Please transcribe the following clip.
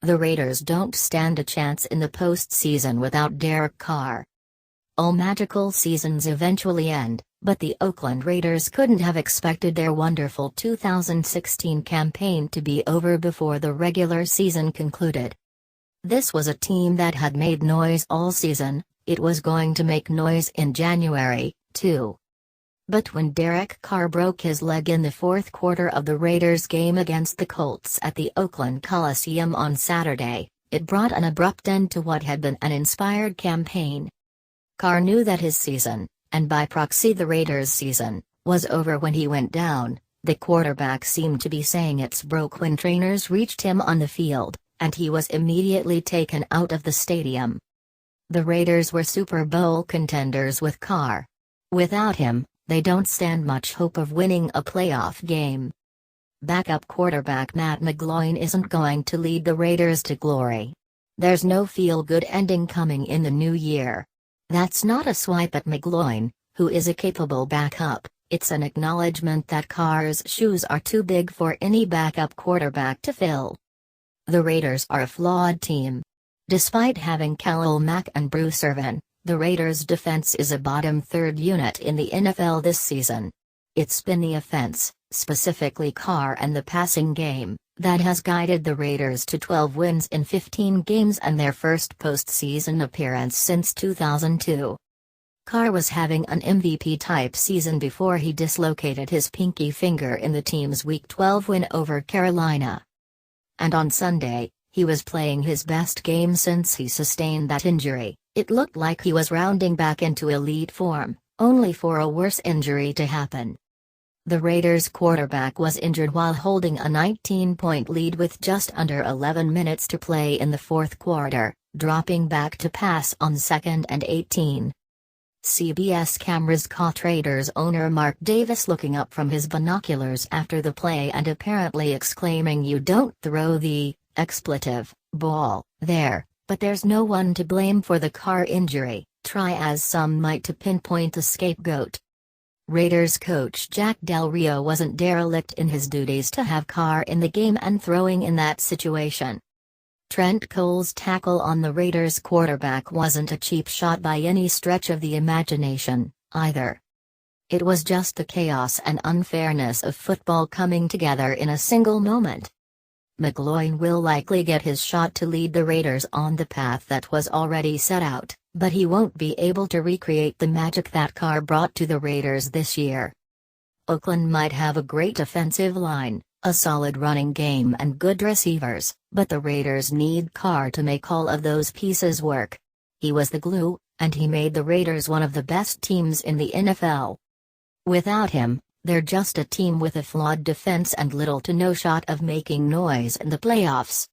The Raiders don't stand a chance in the postseason without Derek Carr. All magical seasons eventually end, but the Oakland Raiders couldn't have expected their wonderful 2016 campaign to be over before the regular season concluded. This was a team that had made noise all season. It was going to make noise in January, too. But when Derek Carr broke his leg in the fourth quarter of the Raiders game against the Colts at the Oakland Coliseum on Saturday, it brought an abrupt end to what had been an inspired campaign. Carr knew that his season, and by proxy the Raiders' season, was over when he went down. The quarterback seemed to be saying it's broke when trainers reached him on the field, and he was immediately taken out of the stadium. The Raiders were Super Bowl contenders with Carr. Without him, they don't stand much hope of winning a playoff game. Backup quarterback Matt McGloin isn't going to lead the Raiders to glory. There's no feel-good ending coming in the new year. That's not a swipe at McGloin, who is a capable backup. It's an acknowledgement that Carr's shoes are too big for any backup quarterback to fill. The Raiders are a flawed team. Despite having Khalil Mack and Bruce Irvin, the Raiders' defense is a bottom third unit in the NFL this season. It's been the offense, specifically Carr and the passing game, that has guided the Raiders to 12 wins in 15 games and their first postseason appearance since 2002. Carr was having an MVP-type season before he dislocated his pinky finger in the team's Week 12 win over Carolina. And on Sunday, he was playing his best game since he sustained that injury. It looked like he was rounding back into elite form, only for a worse injury to happen. The Raiders' quarterback was injured while holding a 19-point lead with just under 11 minutes to play in the fourth quarter, dropping back to pass on 2nd and 18. CBS cameras caught Raiders owner Mark Davis looking up from his binoculars after the play and apparently exclaiming, "You don't throw the expletive ball there." But there's no one to blame for the Carr injury, try as some might to pinpoint a scapegoat. Raiders coach Jack Del Rio wasn't derelict in his duties to have Carr in the game and throwing in that situation. Trent Cole's tackle on the Raiders quarterback wasn't a cheap shot by any stretch of the imagination, either. It was just the chaos and unfairness of football coming together in a single moment. McGloin will likely get his shot to lead the Raiders on the path that was already set out, but he won't be able to recreate the magic that Carr brought to the Raiders this year. Oakland might have a great offensive line, a solid running game and good receivers, but the Raiders need Carr to make all of those pieces work. He was the glue, and he made the Raiders one of the best teams in the NFL. Without him, they're just a team with a flawed defense and little to no shot of making noise in the playoffs.